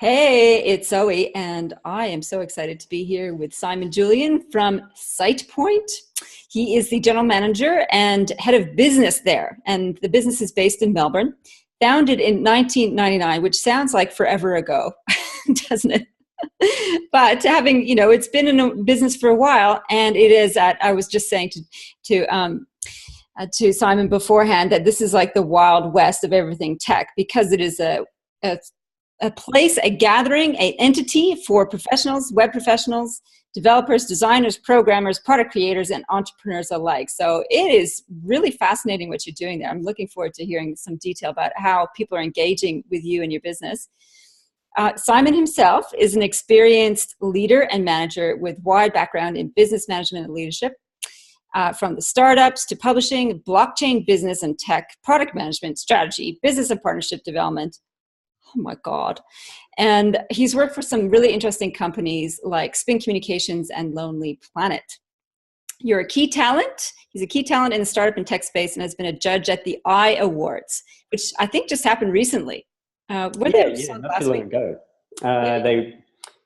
Hey, it's Zoe, and I am so excited to be here with Simon Julian from SitePoint. He is the general manager and head of business there, and the business is based in Melbourne, founded in 1999, which sounds like forever ago, doesn't it? But it's been in a business for a while, and it is I was just saying to Simon beforehand that this is like the wild west of everything tech, because it is a place, a gathering, an entity for professionals, web professionals, developers, designers, programmers, product creators, and entrepreneurs alike. So it is really fascinating what you're doing there. I'm looking forward to hearing some detail about how people are engaging with you and your business. Simon himself is an experienced leader and manager with wide background in business management and leadership, from the startups to publishing, blockchain business and tech, product management, strategy, business and partnership development. Oh my God. And he's worked for some really interesting companies like Spin Communications and Lonely Planet. You're a key talent. He's a key talent in the startup and tech space and has been a judge at the IAwards, which I think just happened recently. Not too long ago.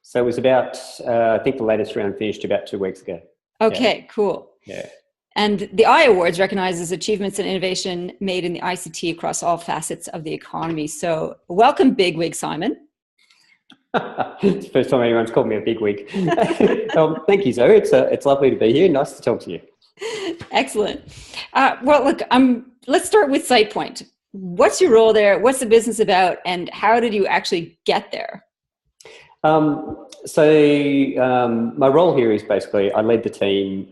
So it was about, I think the latest round finished about 2 weeks ago. Okay, cool. Yeah. And the IAwards recognizes achievements and innovation made in the ICT across all facets of the economy. So welcome, bigwig Simon. It's the first time anyone's called me a bigwig. Thank you, Zoe. It's lovely to be here. Nice to talk to you. Excellent. Let's start with SitePoint. What's your role there? What's the business about? And how did you actually get there? My role here is basically I lead the team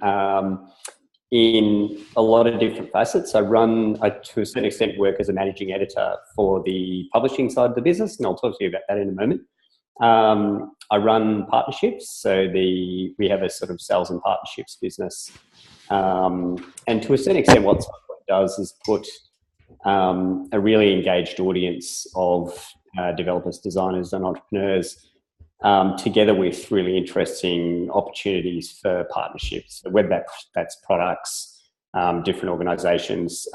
in a lot of different facets. I to a certain extent, work as a managing editor for the publishing side of the business, and I'll talk to you about that in a moment. I run partnerships, so we have a sort of sales and partnerships business. And to a certain extent, what SitePoint does is put a really engaged audience of developers, designers, and entrepreneurs together with really interesting opportunities for partnerships. So whether that's products, different organisations,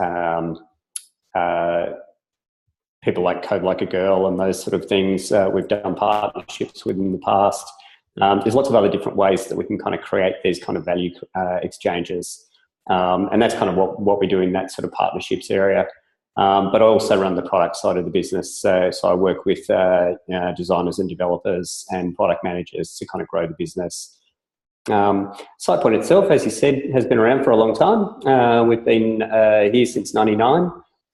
people like Code Like a Girl and those sort of things. We've done partnerships with in the past. There's lots of other different ways that we can kind of create these kind of value exchanges. And that's kind of what we do in that sort of partnerships area. But I also run the product side of the business. So I work with designers and developers and product managers to kind of grow the business. SitePoint itself, as you said, has been around for a long time. We've been here since '99.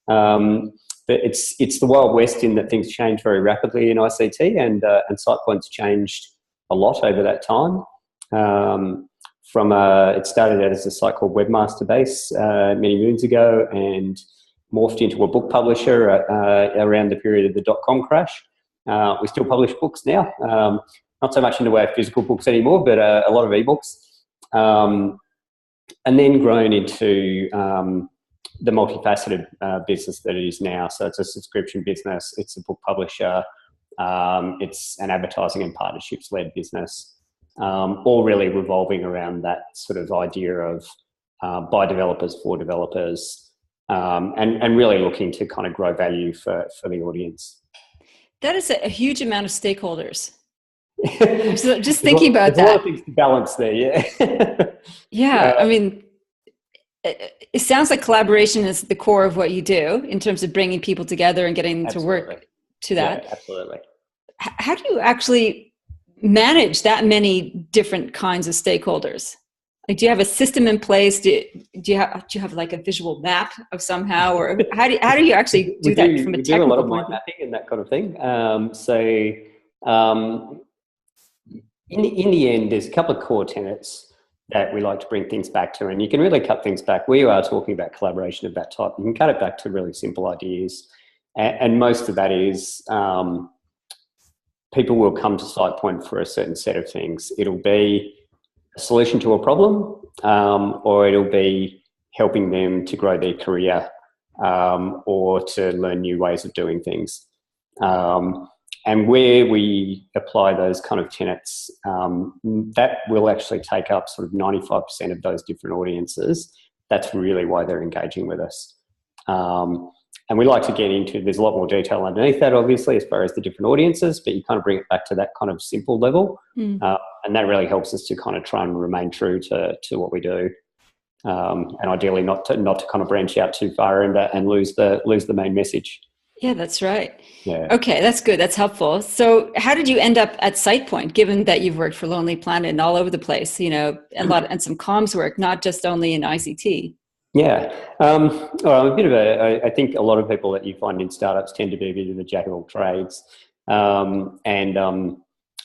But it's the Wild West in that things change very rapidly in ICT, and SitePoint's changed a lot over that time. It started out as a site called Webmaster Base many moons ago, and morphed into a book publisher around the period of the dot-com crash. We still publish books now, not so much in the way of physical books anymore, but a lot of ebooks. And then grown into the multifaceted business that it is now. So it's a subscription business, it's a book publisher, it's an advertising and partnerships-led business, all really revolving around that sort of idea of by developers for developers, and really looking to kind of grow value for the audience. That is a huge amount of stakeholders. So just thinking about that. There's a lot of things to balance there, yeah. Yeah, I mean, it sounds like collaboration is the core of what you do in terms of bringing people together and getting them to work to that. Yeah, absolutely. How do you actually manage that many different kinds of stakeholders? Like, do you have a system in place? Do you have like a visual map of somehow, or how do you actually do that from a technical point? We do a lot of mind mapping and that kind of thing. In the end, there's a couple of core tenets that we like to bring things back to, and you can really cut things back. We are talking about collaboration of that type. You can cut it back to really simple ideas, and most of that is people will come to SitePoint for a certain set of things. It'll be a solution to a problem, or it'll be helping them to grow their career, or to learn new ways of doing things. And where we apply those kind of tenets, that will actually take up sort of 95% of those different audiences. That's really why they're engaging with us. And we like to get into, there's a lot more detail underneath that, obviously, as far as the different audiences, but you kind of bring it back to that kind of simple level. And that really helps us to kind of try and remain true to what we do. And ideally not to kind of branch out too far and lose the main message. Yeah, that's right. Yeah. Okay, that's good. That's helpful. So how did you end up at SitePoint, given that you've worked for Lonely Planet and all over the place, you know, and some comms work, not just only in ICT? Yeah. Well, I'm a bit of I think a lot of people that you find in startups tend to be a bit of a jack of all trades. I've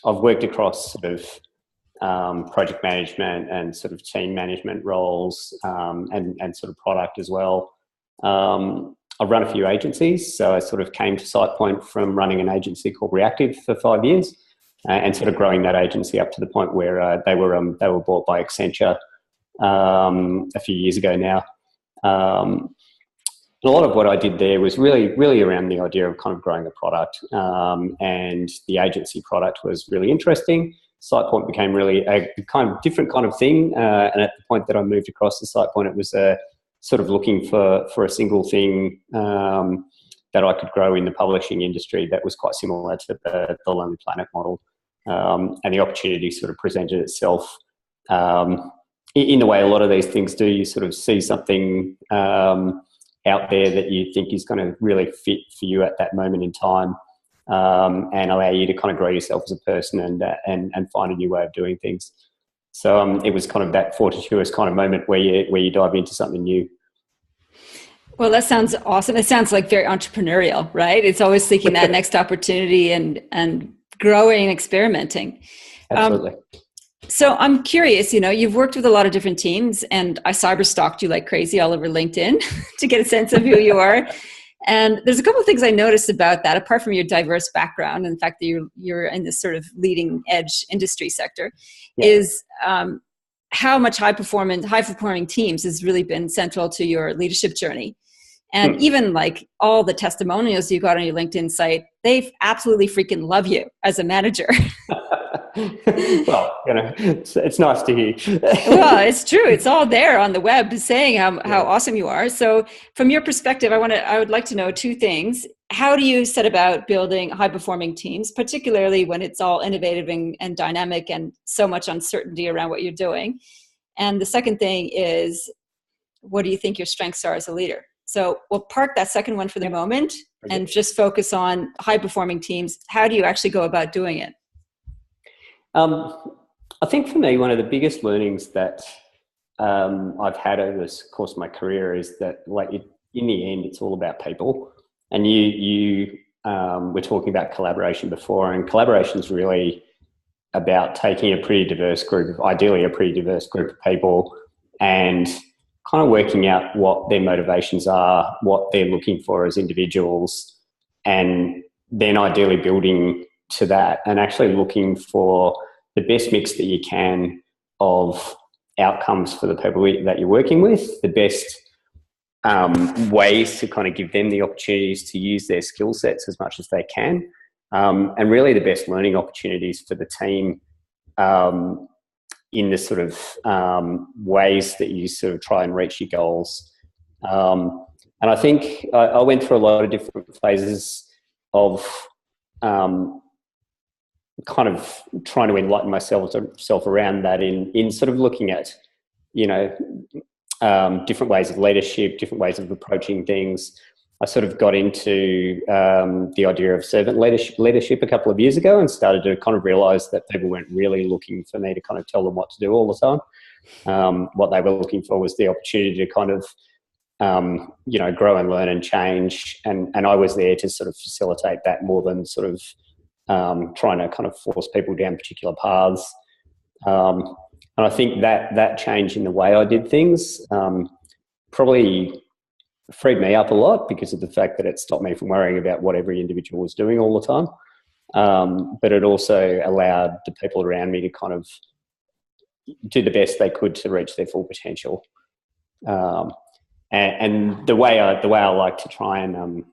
worked across sort of project management and sort of team management roles, and sort of product as well. I've run a few agencies, so I sort of came to SitePoint from running an agency called Reactive for 5 years, and sort of growing that agency up to the point where they were bought by Accenture a few years ago now. A lot of what I did there was really around the idea of kind of growing a product, and the agency product was really interesting. SitePoint became really a kind of different kind of thing, and at the point that I moved across to SitePoint, it was sort of looking for a single thing that I could grow in the publishing industry that was quite similar to the Lonely Planet model, and the opportunity sort of presented itself in the way a lot of these things do. You sort of see something out there that you think is going to really fit for you at that moment in time, and allow you to kind of grow yourself as a person and find a new way of doing things. So it was kind of that fortuitous kind of moment where you dive into something new. Well, that sounds awesome. It sounds like very entrepreneurial, right? It's always seeking that next opportunity and growing and experimenting. Absolutely. So I'm curious, you know, you've worked with a lot of different teams, and I cyber stalked you like crazy all over LinkedIn to get a sense of who you are. And there's a couple of things I noticed about that, apart from your diverse background and the fact that you're in this sort of leading edge industry sector, is how much high performing teams has really been central to your leadership journey. And even like all the testimonials you got on your LinkedIn site, they absolutely freaking love you as a manager. Well, you know, it's nice to hear. Well, it's true. It's all there on the web saying how awesome you are. So from your perspective, I would like to know two things. How do you set about building high performing teams, particularly when it's all innovative and dynamic and so much uncertainty around what you're doing? And the second thing is, what do you think your strengths are as a leader? So we'll park that second one for the moment and just focus on high performing teams. How do you actually go about doing it? I think for me, one of the biggest learnings that I've had over the course of my career is that, like, in the end, it's all about people. And you were talking about collaboration before, and collaboration is really about taking ideally a pretty diverse group of people, and kind of working out what their motivations are, what they're looking for as individuals, and then ideally building to that and actually looking for the best mix that you can of outcomes for the people that you're working with, the best ways to kind of give them the opportunities to use their skill sets as much as they can, and really the best learning opportunities for the team in the sort of ways that you sort of try and reach your goals. And I think I went through a lot of different phases of kind of trying to enlighten myself around that in sort of looking at, you know, different ways of leadership, different ways of approaching things. I sort of got into the idea of servant leadership a couple of years ago, and started to kind of realise that people weren't really looking for me to kind of tell them what to do all the time. What they were looking for was the opportunity to kind of, you know, grow and learn and change. And I was there to sort of facilitate that more than sort of trying to kind of force people down particular paths. And I think that change in the way I did things probably freed me up a lot, because of the fact that it stopped me from worrying about what every individual was doing all the time. But it also allowed the people around me to kind of do the best they could to reach their full potential. And the way I like to try and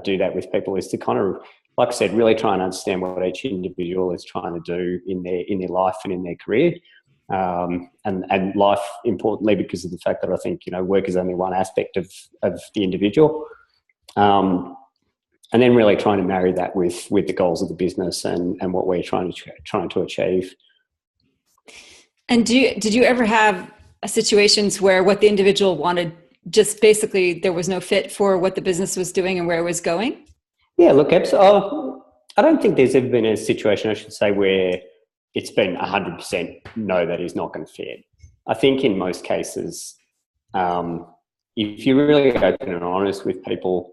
do that with people is to kind of, like I said, really try and understand what each individual is trying to do in their life and in their career. And life, importantly, because of the fact that I think, you know, work is only one aspect of the individual. And then really trying to marry that with the goals of the business and what we're trying to achieve. And did you ever have situations where what the individual wanted, just basically there was no fit for what the business was doing and where it was going? Yeah, look, I don't think there's ever been a situation, I should say, where it's been 100% no, that is not going to fit. I think in most cases, if you're really open and honest with people,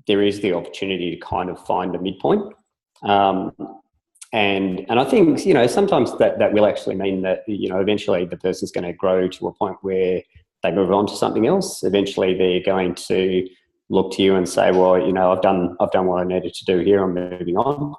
there is the opportunity to kind of find a midpoint. And I think, you know, sometimes that will actually mean that, you know, eventually the person's going to grow to a point where they move on to something else. Eventually they're going to look to you and say, well, you know, I've done what I needed to do here, I'm moving on,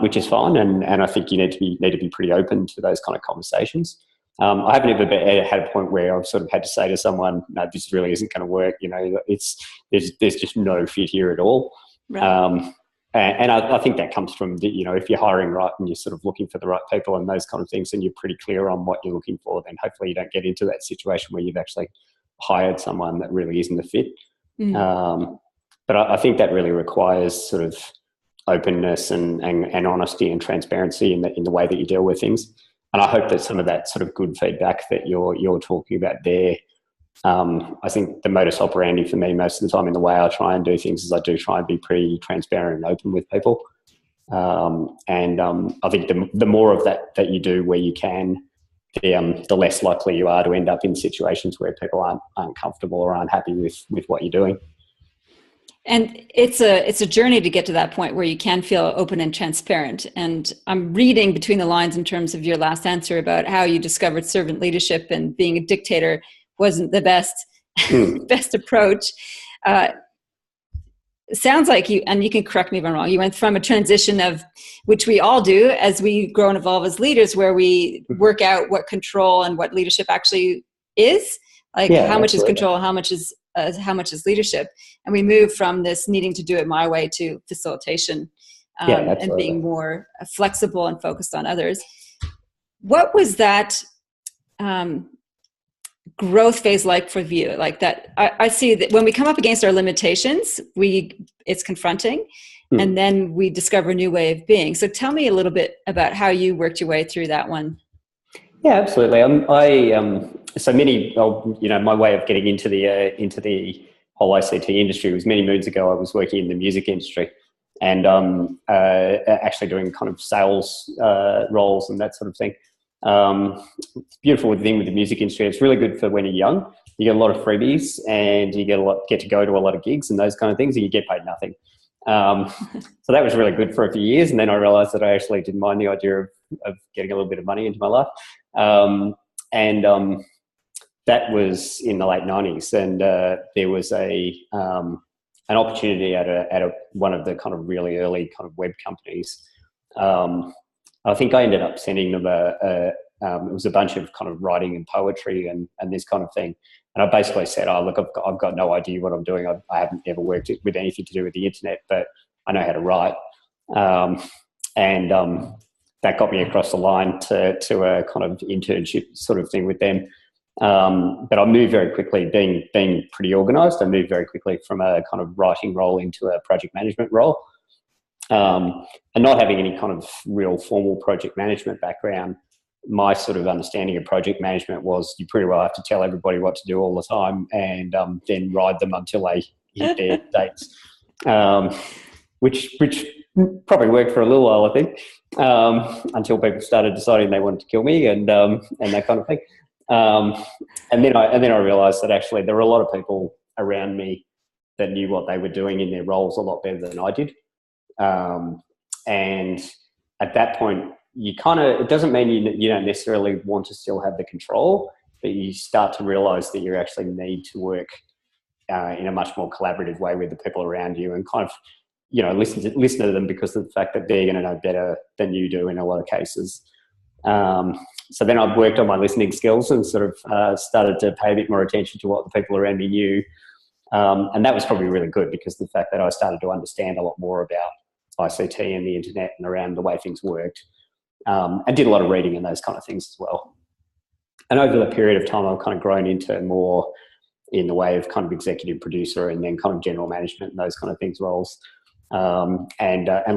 which is fine. And I think you need to be pretty open to those kind of conversations. I haven't ever had a point where I've sort of had to say to someone, no, this really isn't going to work. You know, there's just no fit here at all. Right. And I think that comes from, you know, if you're hiring right and you're sort of looking for the right people and those kind of things, and you're pretty clear on what you're looking for, then hopefully you don't get into that situation where you've actually hired someone that really isn't a fit. But I think that really requires sort of openness and honesty and transparency in the way that you deal with things. And I hope that some of that sort of good feedback that you're talking about there, I think the modus operandi for me most of the time in the way I try and do things is I do try and be pretty transparent and open with people. I think the more of that you do where you can, the less likely you are to end up in situations where people aren't comfortable or aren't happy with what you're doing. And it's a journey to get to that point where you can feel open and transparent. And I'm reading between the lines in terms of your last answer about how you discovered servant leadership and being a dictator wasn't the best approach. Sounds like you, and you can correct me if I'm wrong, you went from a transition of, which we all do as we grow and evolve as leaders, where we work out what control and what leadership actually is. Like how much is control, how much is leadership, and we move from this needing to do it my way to facilitation, and being more flexible and focused on others. What was that growth phase like for you? Like that, I see that when we come up against our limitations, it's confronting, and then we discover a new way of being. So tell me a little bit about how you worked your way through that one. Yeah, absolutely. So my way of getting into the whole ICT industry was many moons ago. I was working in the music industry and actually doing kind of sales roles and that sort of thing. It's beautiful thing with the music industry. It's really good for when you're young. You get a lot of freebies and you get to go to a lot of gigs and those kind of things, and you get paid nothing. So that was really good for a few years, and then I realised that I actually didn't mind the idea of getting a little bit of money into my life. That was in the late 90s, and there was an opportunity at one of the kind of really early kind of web companies. I think I ended up sending them it was a bunch of kind of writing and poetry and this kind of thing. And I basically said, oh, look, I've got no idea what I'm doing. I haven't ever worked with anything to do with the internet, but I know how to write. That got me across the line to a kind of internship sort of thing with them. But I moved very quickly, being pretty organised. I moved very quickly from a kind of writing role into a project management role. And not having any kind of real formal project management background, my sort of understanding of project management was you pretty well have to tell everybody what to do all the time and then ride them until they hit their dates, which probably worked for a little while, I think, until people started deciding they wanted to kill me and that kind of thing. And then I realised that actually there were a lot of people around me that knew what they were doing in their roles a lot better than I did. And at that point, it doesn't mean you don't necessarily want to still have the control, but you start to realise that you actually need to work in a much more collaborative way with the people around you and kind of, listen to them because of the fact that they're going to know better than you do in a lot of cases. So then I worked on my listening skills and sort of started to pay a bit more attention to what the people around me knew. And that was probably really good because of the fact that I started to understand a lot more about ICT and the internet and around the way things worked. And did a lot of reading and those kind of things as well. And over the period of time, I've kind of grown into more in the way of kind of executive producer and then kind of general management and those kind of things roles. And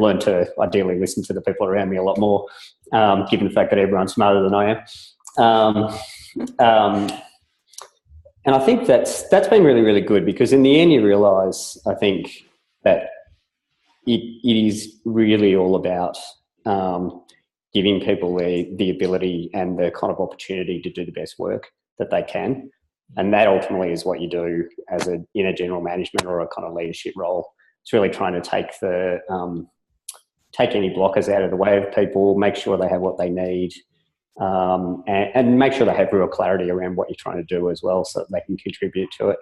learn to ideally listen to the people around me a lot more, given the fact that everyone's smarter than I am. And I think that's been really, really good, because in the end you realise, I think, that it is really all about giving people the ability and the kind of opportunity to do the best work that they can. And that ultimately is what you do in a general management or a kind of leadership role. It's really trying to take any blockers out of the way of people, make sure they have what they need, and make sure they have real clarity around what you're trying to do as well, so that they can contribute to it.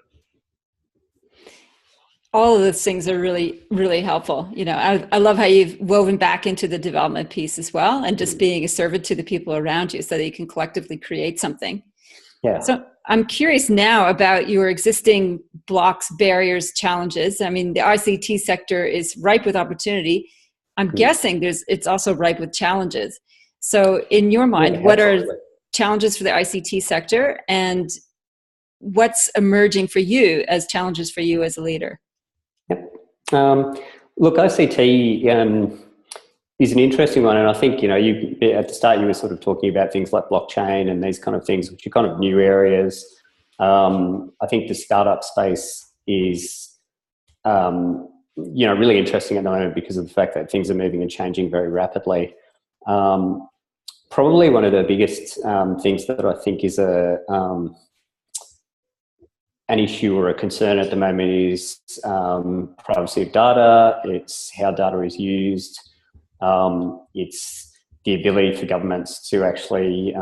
All of those things are really, really helpful. You know, I love how you've woven back into the development piece as well, and just being a servant to the people around you so that you can collectively create something. Yeah. So I'm curious now about your existing blocks, barriers, challenges. I mean, the ICT sector is ripe with opportunity. I'm guessing it's also ripe with challenges. So in your mind, what are challenges for the ICT sector, and what's emerging for you as challenges for you as a leader? Yep. Look, ICT is an interesting one, and I think, you know, you at the start you were sort of talking about things like blockchain and these kind of things, which are kind of new areas. I think the startup space is, you know, really interesting at the moment because of the fact that things are moving and changing very rapidly. Probably one of the biggest things that I think is an issue or a concern at the moment is privacy of data. It's how data is used. It's the ability for governments to actually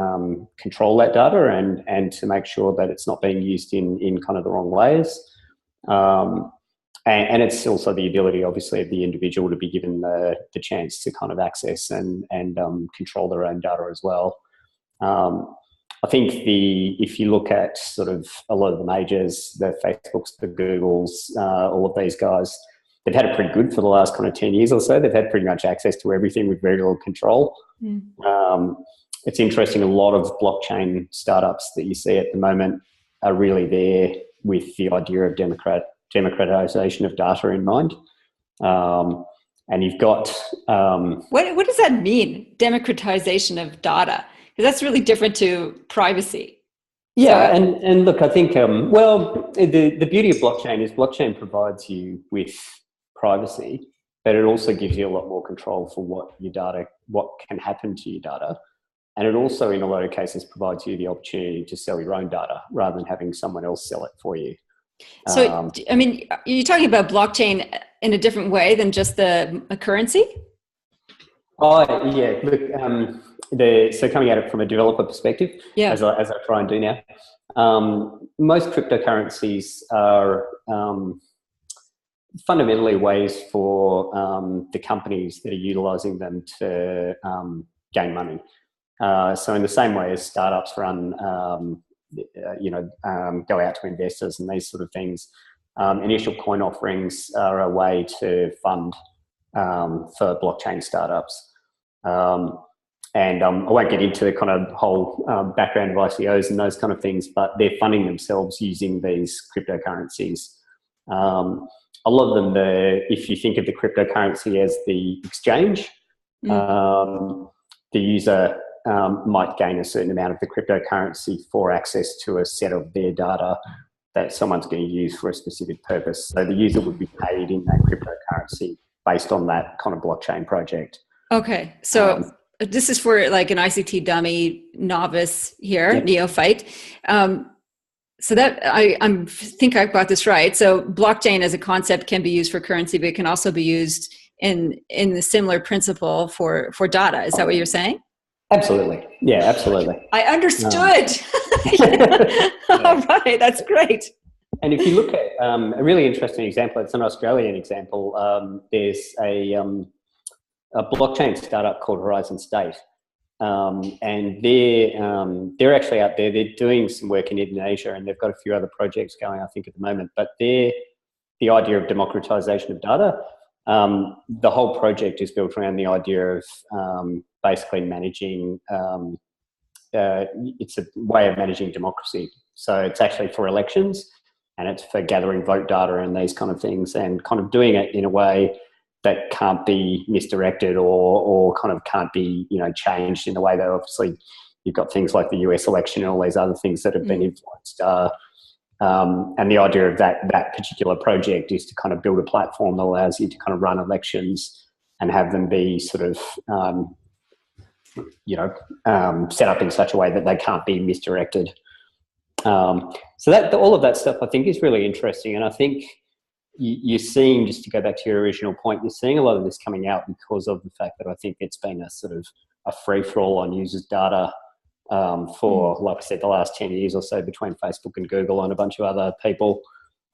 control that data and to make sure that it's not being used in kind of the wrong ways. And it's also the ability, obviously, of the individual to be given the chance to kind of access and control their own data as well. I think if you look at sort of a lot of the majors, the Facebooks, the Googles, all of these guys, they've had it pretty good for the last kind of 10 years or so. They've had pretty much access to everything with very little control. It's interesting, a lot of blockchain startups that you see at the moment are really there with the idea of democratization of data in mind. And you've got... What does that mean, democratization of data? Because that's really different to privacy. Yeah, so, and look, I think, the beauty of blockchain is blockchain provides you with privacy, but it also gives you a lot more control for what can happen to your data. And it also, in a lot of cases, provides you the opportunity to sell your own data rather than having someone else sell it for you. So, I mean, you're talking about blockchain in a different way than just a currency? Oh, yeah. Look, so coming at it from a developer perspective, as I try and do now, most cryptocurrencies are fundamentally ways for the companies that are utilising them to gain money. So in the same way as startups run, go out to investors and these sort of things, initial coin offerings are a way to fund for blockchain startups. And I won't get into the kind of whole background of ICOs and those kind of things, but they're funding themselves using these cryptocurrencies. A lot of them, if you think of the cryptocurrency as the exchange, the user might gain a certain amount of the cryptocurrency for access to a set of their data that someone's going to use for a specific purpose. So the user would be paid in that cryptocurrency based on that kind of blockchain project. Okay, so this is for like an ICT dummy novice here, neophyte. So that I think I've got this right. So blockchain as a concept can be used for currency, but it can also be used in the similar principle for data. Is that what you're saying? Absolutely. Yeah, absolutely. I understood. All right, that's great. And if you look at a really interesting example, it's an Australian example. There's a blockchain startup called Horizon State. And they're actually out there. They're doing some work in Indonesia, and they've got a few other projects going, I think, at the moment. But the idea of democratization of data, the whole project is built around the idea of basically managing. It's a way of managing democracy. So it's actually for elections. and it's for gathering vote data and these kind of things, and kind of doing it in a way that can't be misdirected or kind of can't be, changed in the way that obviously you've got things like the US election and all these other things that have been influenced. And the idea of that particular project is to kind of build a platform that allows you to kind of run elections and have them be sort of, set up in such a way that they can't be misdirected. So that all of that stuff I think is really interesting, and I think you're seeing, just to go back to your original point, you're seeing a lot of this coming out because of the fact that I think it's been a sort of a free-for-all on users' data for, like I said, the last 10 years or so between Facebook and Google and a bunch of other people.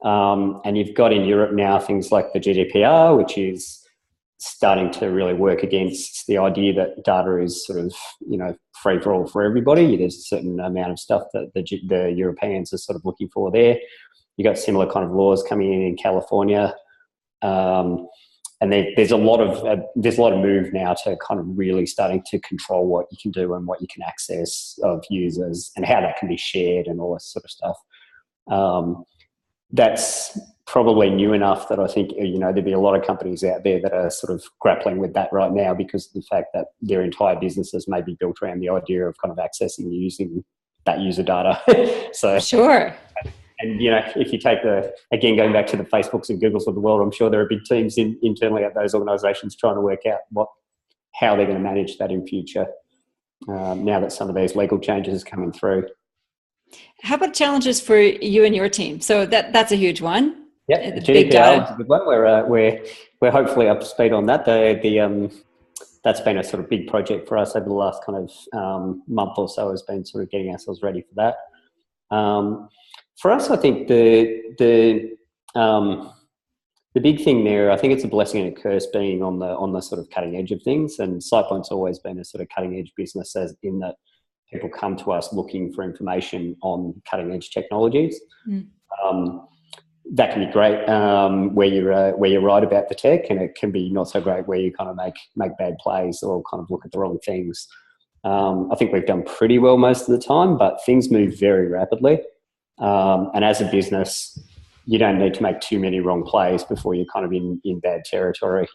And you've got in Europe now things like the GDPR, which is starting to really work against the idea that data is sort of, free-for-all for everybody. There's a certain amount of stuff that the Europeans are sort of looking for there. You've got similar kind of laws coming in California. And there's a lot of move now to kind of really starting to control what you can do and what you can access of users and how that can be shared and all this sort of stuff. That's probably new enough that I think, there'd be a lot of companies out there that are sort of grappling with that right now because of the fact that their entire businesses may be built around the idea of kind of accessing and using that user data. So sure. And, if you take again, going back to the Facebooks and Googles of the world, I'm sure there are big teams internally at those organisations trying to work out how they're going to manage that in future now that some of these legal changes are coming through. How about challenges for you and your team? So that's a huge one. Yeah, GDPR is a good one. We're hopefully up to speed on that. That's been a sort of big project for us over the last kind of month or so, has been sort of getting ourselves ready for that. For us, I think the big thing there, I think it's a blessing and a curse being on the sort of cutting edge of things. And SitePoint's always been a sort of cutting edge business, as in that people come to us looking for information on cutting edge technologies. That can be great where you're right about the tech, and it can be not so great where you kind of make bad plays or kind of look at the wrong things. I think we've done pretty well most of the time, but things move very rapidly. And as a business, you don't need to make too many wrong plays before you're kind of in bad territory,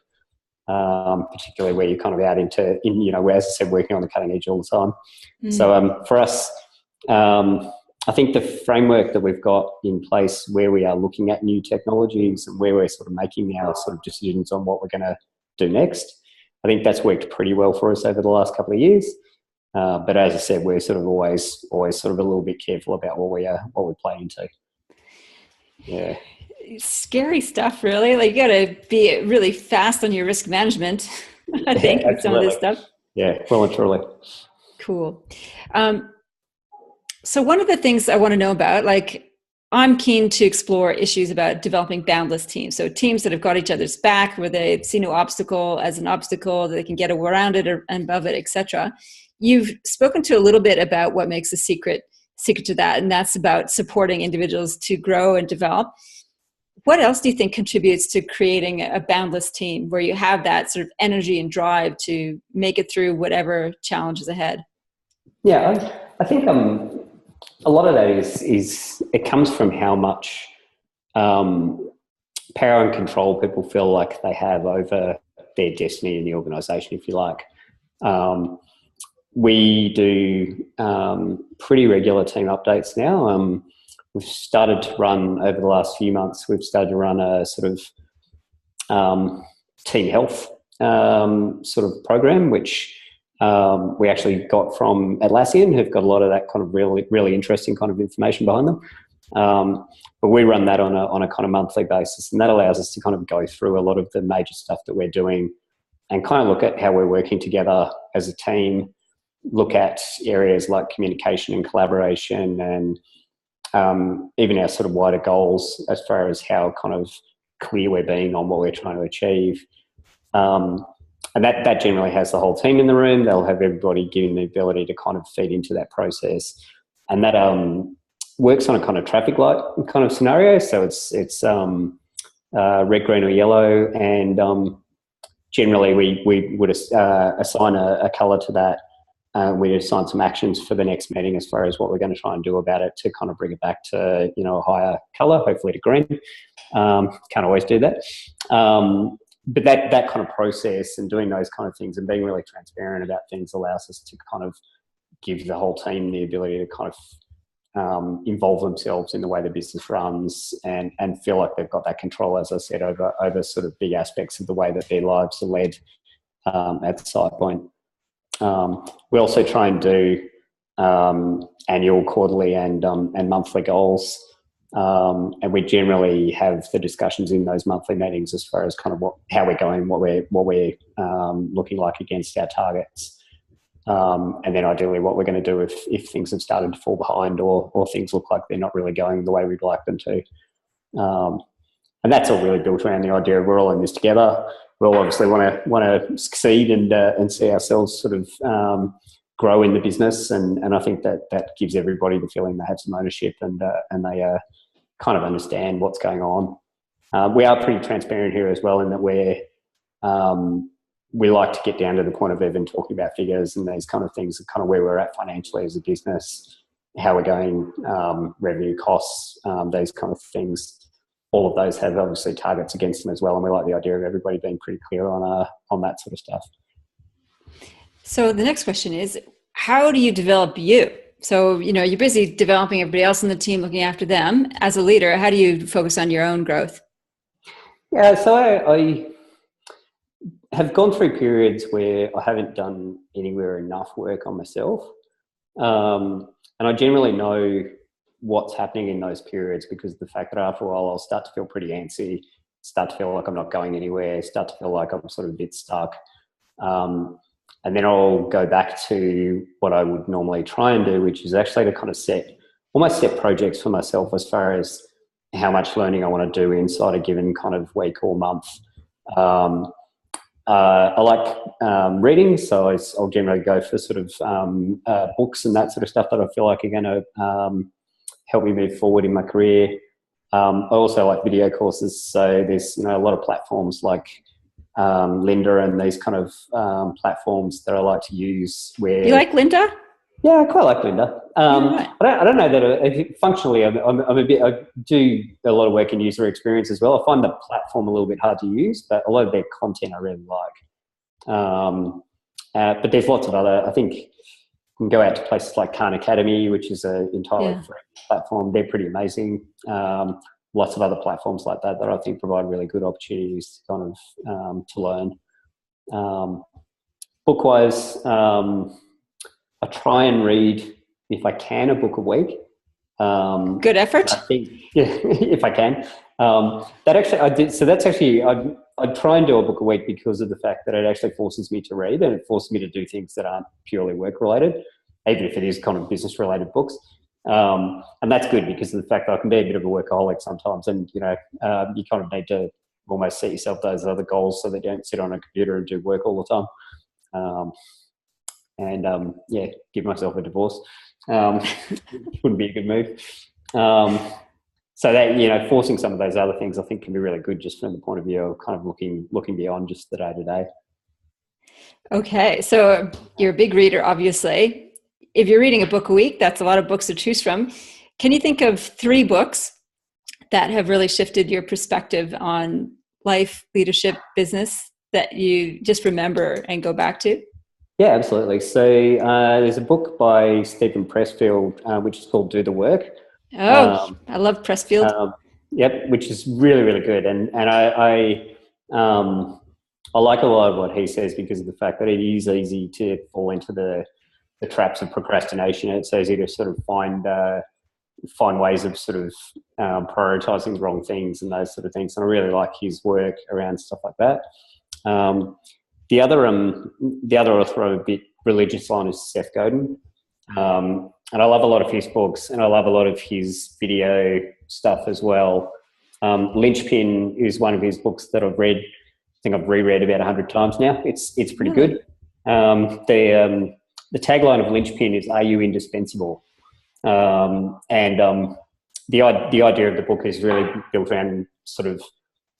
particularly where you're kind of out where, as I said, working on the cutting edge all the time. So for us, I think the framework that we've got in place where we are looking at new technologies and where we're sort of making our sort of decisions on what we're going to do next, I think that's worked pretty well for us over the last couple of years. But as I said, we're sort of always sort of a little bit careful about what we play into. Yeah. Scary stuff, really. Like, you got to be really fast on your risk management, I think, with some of this stuff. Yeah, well and truly. Cool. So one of the things I want to know about, like, I'm keen to explore issues about developing boundless teams. So teams that have got each other's back, where they see no obstacle as an obstacle, that they can get around it or above it, etc. You've spoken to a little bit about what makes a secret to that, and that's about supporting individuals to grow and develop. What else do you think contributes to creating a boundless team where you have that sort of energy and drive to make it through whatever challenge is ahead? Yeah, I think a lot of that is it comes from how much power and control people feel like they have over their destiny in the organisation, if you like. We do pretty regular team updates now. We've started to run, over the last few months, a sort of team health sort of program, which we actually got from Atlassian, who've got a lot of that kind of really, really interesting kind of information behind them. But we run that on a kind of monthly basis, and that allows us to kind of go through a lot of the major stuff that we're doing and kind of look at how we're working together as a team, look at areas like communication and collaboration, and even our sort of wider goals as far as how kind of clear we're being on what we're trying to achieve. And that generally has the whole team in the room. They'll have everybody given the ability to kind of feed into that process. And that works on a kind of traffic light kind of scenario. So it's red, green or yellow. And generally we would assign a colour to that we assign some actions for the next meeting as far as what we're going to try and do about it to kind of bring it back to, you know, a higher colour, hopefully to green. Can't always do that. But that kind of process and doing those kind of things and being really transparent about things allows us to kind of give the whole team the ability to kind of involve themselves in the way the business runs and feel like they've got that control, as I said, over sort of big aspects of the way that their lives are led at SitePoint. We also try and do annual, quarterly, and monthly goals, and we generally have the discussions in those monthly meetings as far as kind of how we're going, what we're looking like against our targets, and then ideally what we're going to do if things have started to fall behind or things look like they're not really going the way we'd like them to. And that's all really built around the idea of we're all in this together. We all obviously want to succeed and see ourselves sort of grow in the business, and I think that gives everybody the feeling they have some ownership and they kind of understand what's going on. We are pretty transparent here as well in that we like to get down to the point of even talking about figures and these kind of things, and kind of where we're at financially as a business, how we're going, revenue, costs, those kind of things. All of those have obviously targets against them as well, and we like the idea of everybody being pretty clear on that sort of stuff. So the next question is, how do you develop you? So, you know, you're busy developing everybody else in the team, looking after them. As a leader, how do you focus on your own growth? Yeah, so I have gone through periods where I haven't done anywhere enough work on myself, and I generally know what's happening in those periods because of the fact that after a while I'll start to feel pretty antsy, start to feel like I'm not going anywhere, start to feel like I'm sort of a bit stuck. And then I'll go back to what I would normally try and do, which is actually to kind of almost set projects for myself as far as how much learning I want to do inside a given kind of week or month. I like reading, so I'll generally go for sort of books and that sort of stuff that I feel like are going to help me move forward in my career. I also like video courses, so there's a lot of platforms like Lynda and these kind of platforms that I like to use. Where you like Lynda? Yeah, I quite like Lynda. I don't know that functionally I'm a bit. I do a lot of work in user experience as well. I find the platform a little bit hard to use, but a lot of their content I really like. But there's lots of other. I think you can go out to places like Khan Academy, which is an entirely free platform. They're pretty amazing. Lots of other platforms like that I think provide really good opportunities to kind of to learn. Book-wise, I try and read, if I can, a book a week. Good effort. I think, yeah, if I can. That actually I did. So that's actually I try and do a book a week because of the fact that it actually forces me to read and it forces me to do things that aren't purely work related, even if it is kind of business related books. And that's good because of the fact that I can be a bit of a workaholic sometimes, and you kind of need to almost set yourself those other goals so that you don't sit on a computer and do work all the time. Give myself a divorce. Wouldn't be a good move. So that, forcing some of those other things I think can be really good just from the point of view of kind of looking beyond just the day to day. Okay, so you're a big reader, obviously. If you're reading a book a week, that's a lot of books to choose from. Can you think of 3 books that have really shifted your perspective on life, leadership, business that you just remember and go back to? Yeah, absolutely. So there's a book by Stephen Pressfield, which is called Do the Work. Oh, I love Pressfield. Yep, which is really, really good. And I like a lot of what he says because of the fact that it is easy to fall into the traps of procrastination. It's easy to sort of find ways of sort of prioritizing the wrong things and those sort of things. And I really like his work around stuff like that. The other author I'm a bit religious on is Seth Godin. And I love a lot of his books and I love a lot of his video stuff as well. Linchpin is one of his books that I've read. I think I've reread about 100 times now. It's pretty good. The tagline of Linchpin is, "Are you indispensable?" The idea of the book is really built around sort of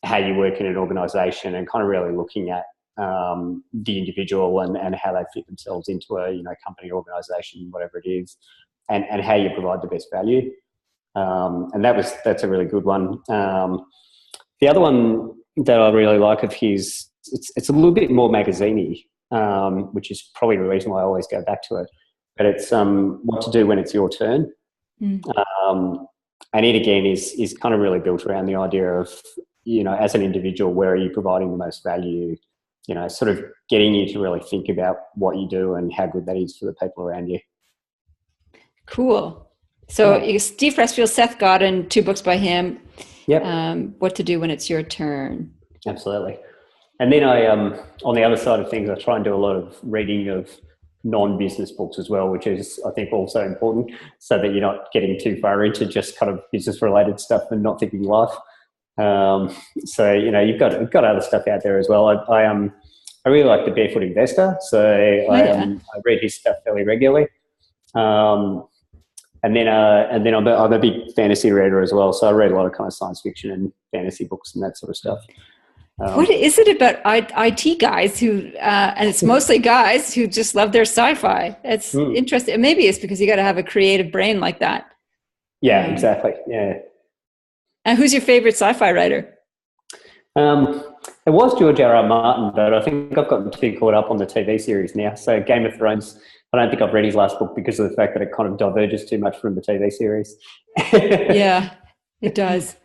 how you work in an organisation and kind of really looking at the individual and how they fit themselves into a company, organisation, whatever it is, and how you provide the best value. And that's a really good one. The other one that I really like of his, it's a little bit more magazine-y, which is probably the reason why I always go back to it. But it's what to do when it's your turn. And it again is kind of really built around the idea of, as an individual, where are you providing the most value? Sort of getting you to really think about what you do and how good that is for the people around you. Cool. So Steve Pressfield, Seth Godin, 2 books by him. Yep. What to do when it's your turn. Absolutely. And then I, on the other side of things, I try and do a lot of reading of non-business books as well, which is, I think, also important, so that you're not getting too far into just kind of business-related stuff and not thinking life. So you've got other stuff out there as well. I really like The Barefoot Investor, so I read his stuff fairly regularly. And then I'm a big fantasy reader as well, so I read a lot of kind of science fiction and fantasy books and that sort of stuff. What is it about IT guys who, and it's mostly guys who just love their sci-fi? It's interesting. Maybe it's because you got to have a creative brain like that. Yeah, exactly. Yeah. And who's your favorite sci-fi writer? It was George R.R. Martin, but I think I've gotten too caught up on the TV series now. So Game of Thrones, I don't think I've read his last book because of the fact that it kind of diverges too much from the TV series. Yeah, it does.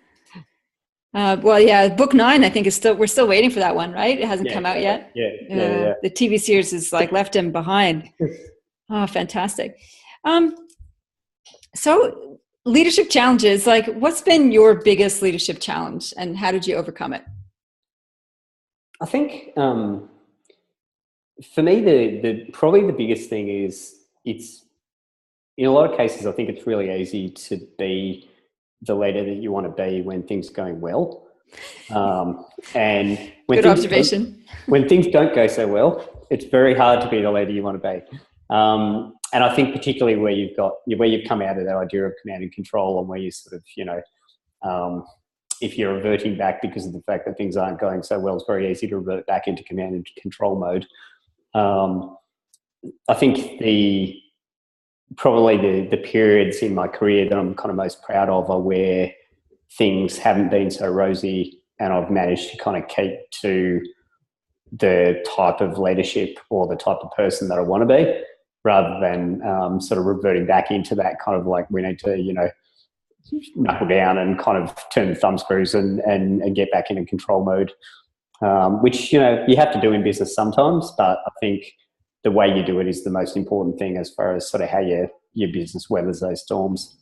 Book 9, I think we're still waiting for that one, right? It hasn't come out yet. Yeah. The TV series is like left him behind. Oh, fantastic. So leadership challenges, like what's been your biggest leadership challenge and how did you overcome it? I think for me, the probably the biggest thing is it's, in a lot of cases, I think it's really easy to be the leader that you want to be when things are going well. And when good observation. When things don't go so well, it's very hard to be the leader you want to be. And I think particularly where you've come out of that idea of command and control, and where you sort of, if you're reverting back because of the fact that things aren't going so well, it's very easy to revert back into command and control mode. I think probably the periods in my career that I'm kind of most proud of are where things haven't been so rosy and I've managed to kind of keep to the type of leadership or the type of person that I want to be, rather than sort of reverting back into that kind of like, we need to, knuckle down and kind of turn the thumb screws and get back into control mode, which, you have to do in business sometimes, but I think the way you do it is the most important thing as far as sort of how your business weathers those storms.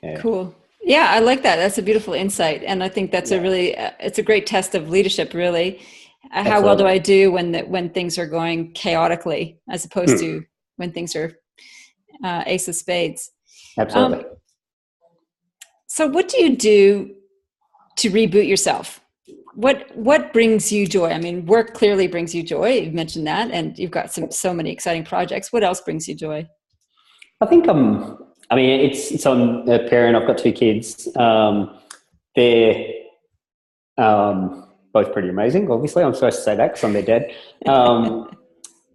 Yeah. Cool. Yeah, I like that. That's a beautiful insight. And I think that's it's a great test of leadership, really. How well do I do when things are going chaotically, as opposed to when things are ace of spades? Absolutely. So what do you do to reboot yourself? What brings you joy? I mean, work clearly brings you joy. You've mentioned that, and you've got so many exciting projects. What else brings you joy? I think it's I'm a parent. I've got 2 kids. They're both pretty amazing. Obviously, I'm supposed to say that because I'm their dad.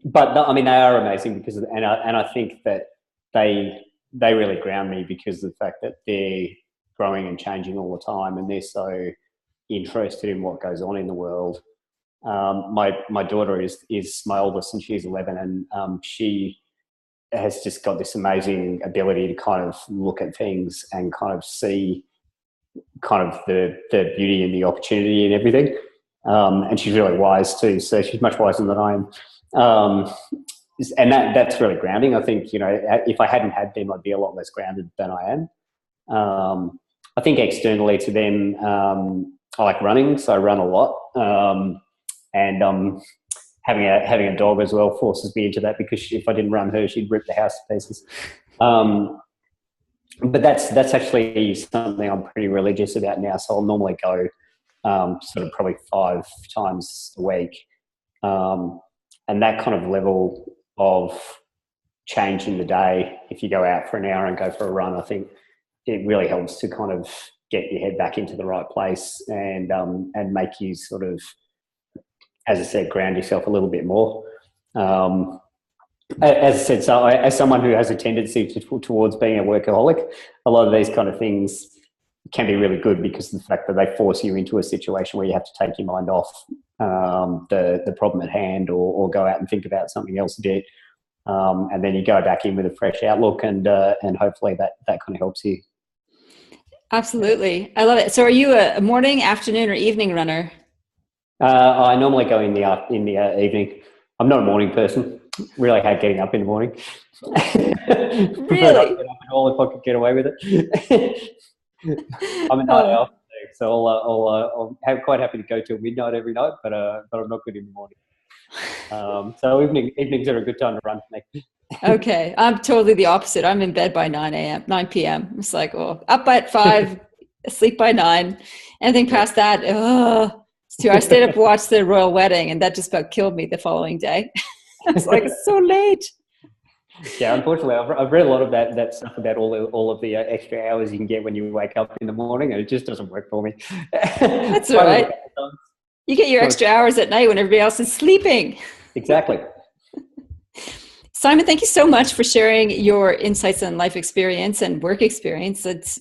But they are amazing because and I think that they really ground me because of the fact that they're growing and changing all the time, and they're so interested in what goes on in the world. My daughter is my oldest, and she's 11, and she has just got this amazing ability to kind of look at things and kind of see kind of the beauty and the opportunity and everything. And she's really wise too, so she's much wiser than I am. And that's really grounding. I think, if I hadn't had them, I'd be a lot less grounded than I am. I think externally to them, I like running, so I run a lot. And having a dog as well forces me into that, because if I didn't run her, she'd rip the house to pieces. But that's actually something I'm pretty religious about now. So I'll normally go sort of probably 5 times a week. And that kind of level of change in the day, if you go out for an hour and go for a run, I think it really helps to kind of get your head back into the right place and make you sort of as I said, ground yourself a little bit more. As I said, so as someone who has a tendency towards being a workaholic, a lot of these kind of things can be really good because of the fact that they force you into a situation where you have to take your mind off the problem at hand, or go out and think about something else a bit, and then you go back in with a fresh outlook, and hopefully that kind of helps you. Absolutely. I love it. So are you a morning, afternoon, or evening runner? I normally go in the evening. I'm not a morning person. Really hate getting up in the morning. Prefer not to get up at all if I could get away with it. I'm a night owl, so I'll quite happy to go till midnight every night, but I'm not good in the morning. So evenings are a good time to run for me. Okay, I'm totally the opposite. I'm in bed by 9 p.m. It's like, oh, up at 5, asleep by 9. Anything past that, it's too. I stayed up to watch the royal wedding, and that just about killed me the following day. I was like, it's so late. Yeah, unfortunately, I've read a lot of that stuff about all of the extra hours you can get when you wake up in the morning, and it just doesn't work for me. That's all right. You get your extra hours at night when everybody else is sleeping. Exactly. Simon, thank you so much for sharing your insights on life experience and work experience. It's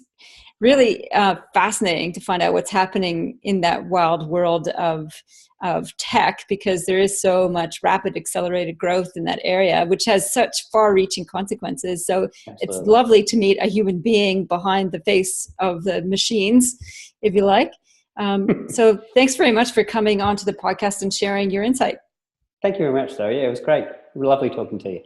really fascinating to find out what's happening in that wild world of tech, because there is so much rapid accelerated growth in that area, which has such far-reaching consequences. So Absolutely. It's lovely to meet a human being behind the face of the machines, if you like. So thanks very much for coming onto the podcast and sharing your insight. Thank you very much, though. Yeah, it was great. Lovely talking to you.